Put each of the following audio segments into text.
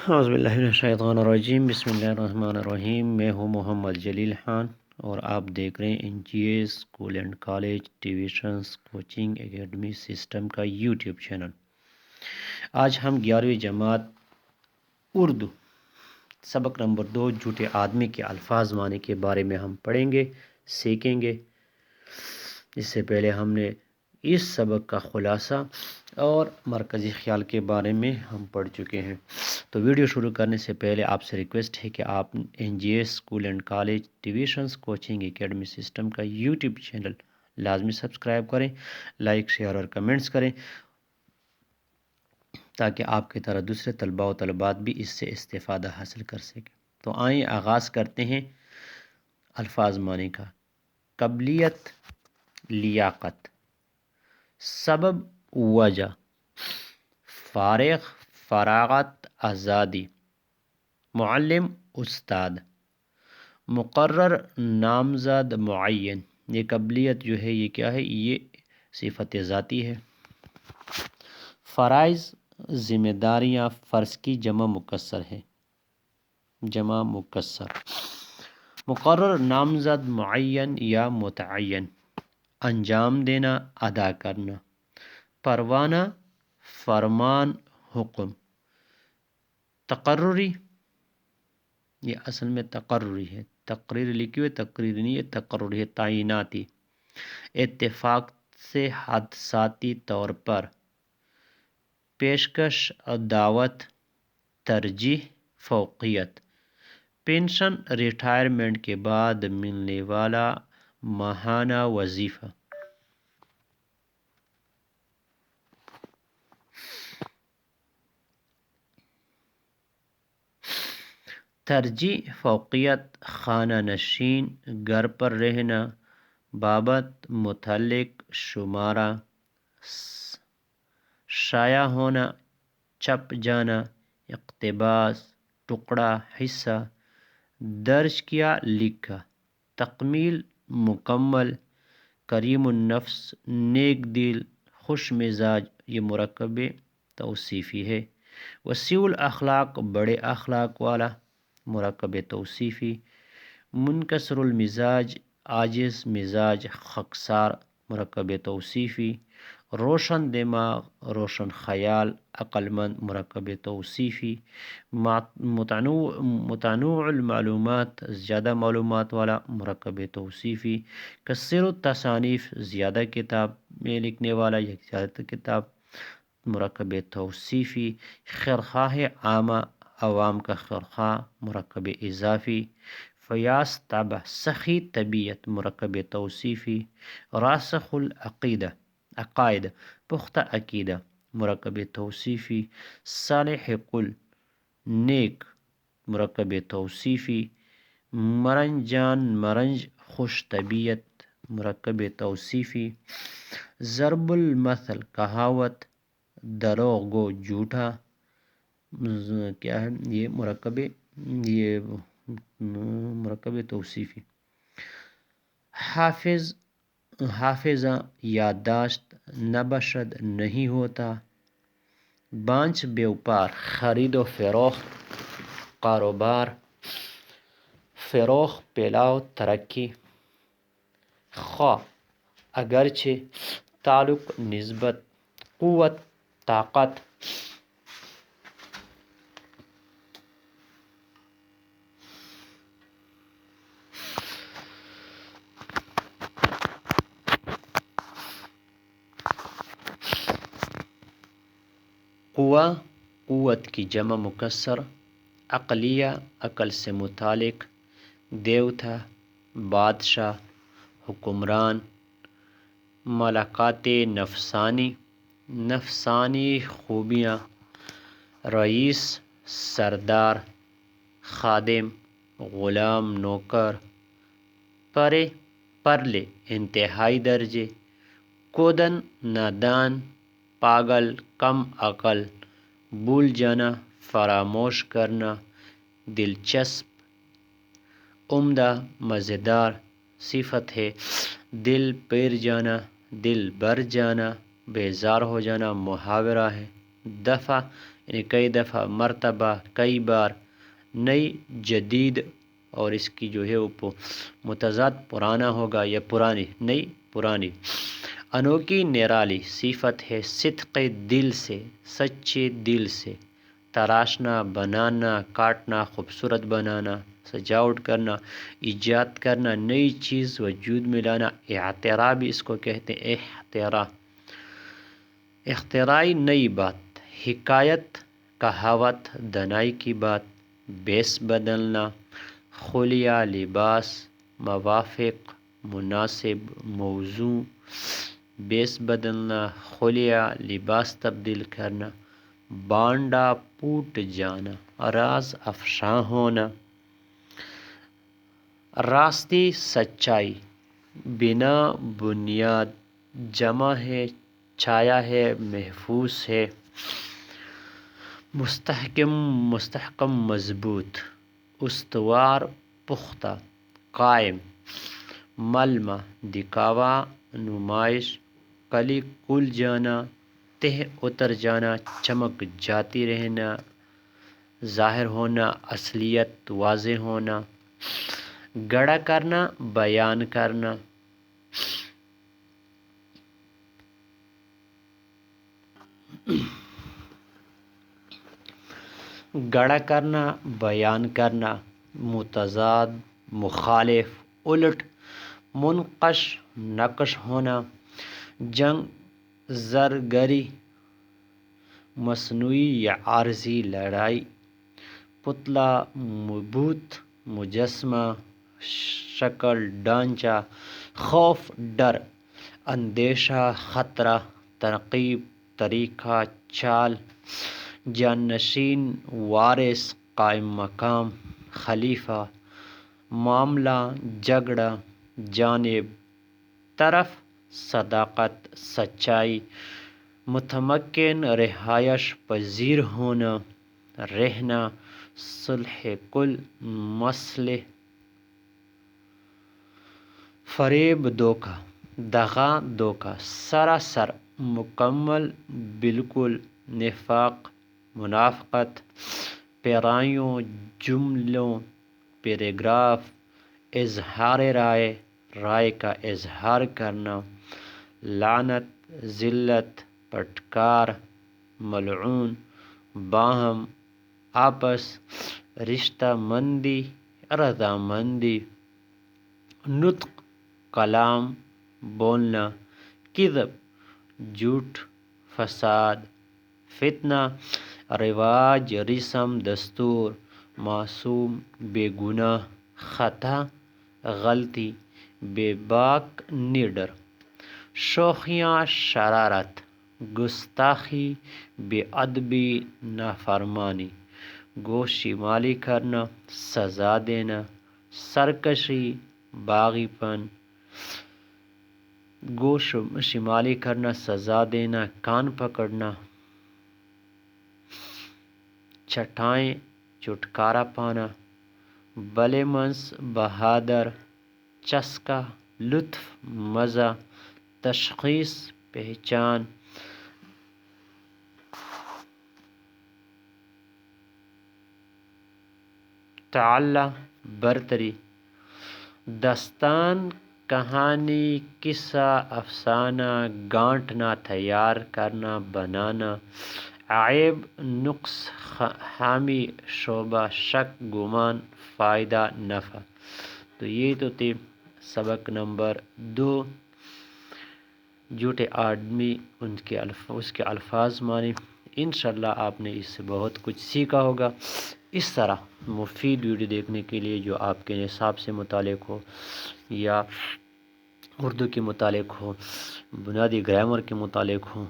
اعوذ باللہ من الشیطان الرجیم، بسم اللہ الرحمن الرحیم۔ میں ہوں محمد جلیل خان اور آپ دیکھ رہے ہیں N G A school and college tuitions coaching academy system کا یوٹیوب چینل۔ آج ہم 11ویں جماعت اردو سبق نمبر 2 جھوٹے آدمی کے الفاظ معنی کے بارے میں ہم پڑھیں گے، سیکھیں گے۔ اس سے پہلے ہم نے اس سبق کا خلاصہ اور مرکزی خیال کے بارے میں ہم پڑھ چکے ہیں۔ تو ویڈیو شروع کرنے سے پہلے آپ سے ریکویسٹ ہے کہ آپ N G A school and college tuitions coaching academy system کا یوٹیوب چینل لازمی سبسکرائب کریں، لائک شیئر اور کمنٹس کریں تاکہ آپ کی طرح دوسرے طلباء و طلبات بھی اس سے استفادہ حاصل کر سکیں۔ تو آئیں آغاز کرتے ہیں الفاظ معنی کا۔ قبلیت، لیاقت، سبب وجہ، فارغ فراغت آزادی، معلم استاد، مقرر نامزد معین۔ یہ قبلیت جو ہے یہ کیا ہے؟ یہ صفت ذاتی ہے۔ فرائض ذمہ داریاں، فرض کی جمع مکسر ہے، جمع مکسر۔ مقرر نامزد معین یا متعین، انجام دینا، ادا کرنا۔ پروانہ فرمان حکم۔ تقرری، یہ اصل میں تقرری ہے، تقریر لکھی ہوئی تقریر نہیں ہے، تقرری ہے، تعیناتی۔ اتفاق سے حادثاتی طور پر۔ پیشکش دعوت، ترجیح، فوقیت۔ پینشن ریٹائرمنٹ کے بعد ملنے والا ماہانہ وظیفہ۔ ترجیح، فوقیت، خانہ نشین، گھر پر رہنا، بابت، متعلق، شمارہ، شائع ہونا، چھپ جانا، اقتباس، ٹکڑا، حصہ۔ درج کیا، لکھا۔ تکمیل، مکمل۔ کریم النفس، نیک دل، خوش مزاج، یہ مرکب توصیفی ہے۔ وسیع الاخلاق، بڑے اخلاق والا، مرکب توصیفی۔ منکسر المزاج، عاجز مزاج، خاکسار، مرکب توصیفی۔ روشن دماغ، روشن خیال، عقل مند، مرکب توصیفی۔ متنوع المعلومات، زیادہ معلومات والا، مرکب توصیفی۔ کثیر التصانیف، زیادہ کتاب میں لکھنے والا یا زیادہ کتاب، مرکب توصیفی۔ خیرخواہ عامہ، عوام کا خیرخواہ، مرکب اضافی۔ فیاض طبع، سخی طبیعت، مرکب توصیفی۔ راسخ العقیدہ، عقائد، پختہ عقیدہ، مرکب توصیفی۔ صالح قل، نیک، مرکب توصیفی۔ مرنجان، مرنج، خوش طبیعت، مرکب توصیفی۔ ضرب المثل، کہاوت، دروغ گو، جھوٹا، کیا ہے یہ مرکب توصیفی۔ حافظ، حافظہ، یادداشت، نبشد، نہیں ہوتا۔ بانچ بیوپار، خرید و فروخت، کاروبار، فروغ، پھیلاؤ، ترقی۔ خواہ، اگرچہ، تعلق، نسبت۔ قوت، طاقت۔ قوہ، قوت کی جمع مکسر۔ عقلیہ، عقل سے متعلق۔ دیوتا، بادشاہ، حکمران۔ ملاقات نفسانی، نفسانی خوبیاں۔ رئیس، سردار۔ خادم، غلام، نوکر۔ پرے، پرلے، انتہائی درجے۔ کودن، نادان، پاگل، کم عقل۔ بھول جانا، فراموش کرنا، دلچسپ۔ عمدہ، مزیدار، صفت ہے۔ دل پیر جانا، دل بر جانا، بیزار ہو جانا، محاورہ ہے۔ دفع، یعنی کئی دفعہ، مرتبہ کئی بار، نئی جدید، اور اس کی جو ہے وہ متضاد پرانا ہوگا یا پرانی، نئی پرانی۔ انوکھی نرالی صفت ہے صدق دل سے، سچے دل سے، تراشنا، بنانا، کاٹنا، خوبصورت بنانا، سجاوٹ کرنا، ایجاد کرنا، نئی چیز وجود میں لانا، اختراع بھی اس کو کہتے ہیں، اختراع، اختراعی نئی بات، حکایت، کہاوت، دانائی کی بات، بیس بدلنا، خلیہ، لباس، موافق، مناسب، موضوع، بیس بدلنا، خلیہ، لباس تبدیل کرنا، بانڈا، پوٹ جانا، راز افشاں ہونا، راستی، سچائی، بنا، بنیاد، جمع ہے، چھایا ہے، محفوظ ہے، مستحکم، مستحکم، مضبوط، استوار، پختہ، قائم، ملمہ، دکھاوا، نمائش، کلی کھل جانا، تہ اتر جانا، چمک جاتی رہنا، ظاہر ہونا، اصلیت، واضح ہونا، گڑا کرنا، بیان کرنا، گڑا کرنا، بیان کرنا، متضاد، مخالف، الٹ، منقش، نقش ہونا، جنگ، زرگری، مصنوعی یا عارضی لڑائی، پتلا، بت، مجسمہ، شکل، ڈھانچہ، خوف، ڈر، اندیشہ، خطرہ، ترغیب، طریقہ، چال، جانشین، وارث، قائم مقام، خلیفہ، معاملہ، جھگڑا، جانب، طرف، صداقت، سچائی، متمکن، رہائش پذیر ہونا، رہنا، صلح کل، مسلح، فریب، دھوکہ، دغا، دھوکہ، سراسر، مکمل، بالکل، نفاق، منافقت، پیرایوں، جملوں، پیراگراف، اظہار رائے، رائے کا اظہار کرنا، لعنت، ذلت، پھٹکار، ملعون، باہم، آپس، رشتہ مندی، رضامندی، نطق، کلام، بولنا، کذب، جھوٹ، فساد، فتنہ، رواج، رسم، دستور، معصوم، بے گناہ، خطا، غلطی، بے باک، نڈر، شوخیاں، شرارت، گستاخی، بے ادبی، نافرمانی، گوش شمالی کرنا، سزا دینا، سرکشی، باغی پن، گوش شمالی کرنا، سزا دینا، کان پکڑنا، چھٹائیں، چھٹکارا پانا، بلے منس، بہادر، چسکا، لطف، مزہ، تشخیص، پہچان، تعلیٰ، برتری، داستان، کہانی، قصہ، افسانہ، گانٹنا، تیار کرنا، بنانا، عیب، نقص، خامی، شبہ، شک، گمان، فائدہ، نفع۔ تو یہ تو تھے سبق نمبر 2، جھوٹے آدمی اس کے الفاظ مانی۔ انشاءاللہ آپ نے اس سے بہت کچھ سیکھا ہوگا۔ اس طرح مفید ویڈیو دیکھنے کے لیے جو آپ کے نصاب سے متعلق ہو یا اردو کے متعلق ہو، بنیادی گرامر کے متعلق ہو،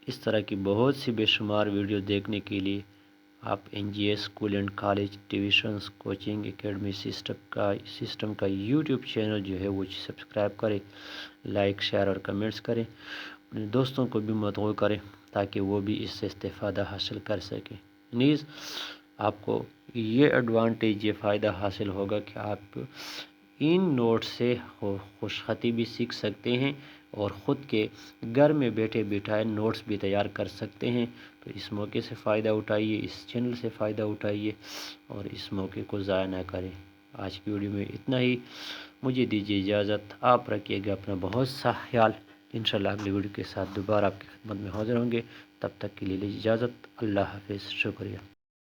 اس طرح کی بہت سی بے شمار ویڈیو دیکھنے کے لیے آپ N G S school and college tuitions coaching academy system کا یوٹیوب چینل جو ہے وہ سبسکرائب کریں، لائک، شیئر اور کمنٹس کریں، اپنے دوستوں کو بھی مدعو کریں تاکہ وہ بھی اس سے استفادہ حاصل کر سکیں۔ نیز آپ کو یہ ایڈوانٹیج، یہ فائدہ حاصل ہوگا کہ آپ ان نوٹ سے خوش خطی بھی سیکھ سکتے ہیں اور خود کے گھر میں بیٹھے بیٹھائے نوٹس بھی تیار کر سکتے ہیں۔ تو اس موقع سے فائدہ اٹھائیے، اس چینل سے فائدہ اٹھائیے اور اس موقع کو ضائع نہ کریں۔ آج کی ویڈیو میں اتنا ہی، مجھے دیجیے اجازت، آپ رکھیے گا اپنا بہت سا خیال۔ انشاءاللہ اگلی ویڈیو کے ساتھ دوبارہ آپ کی خدمت میں حاضر ہوں گے، تب تک کے لیے اجازت، اللہ حافظ، شکریہ۔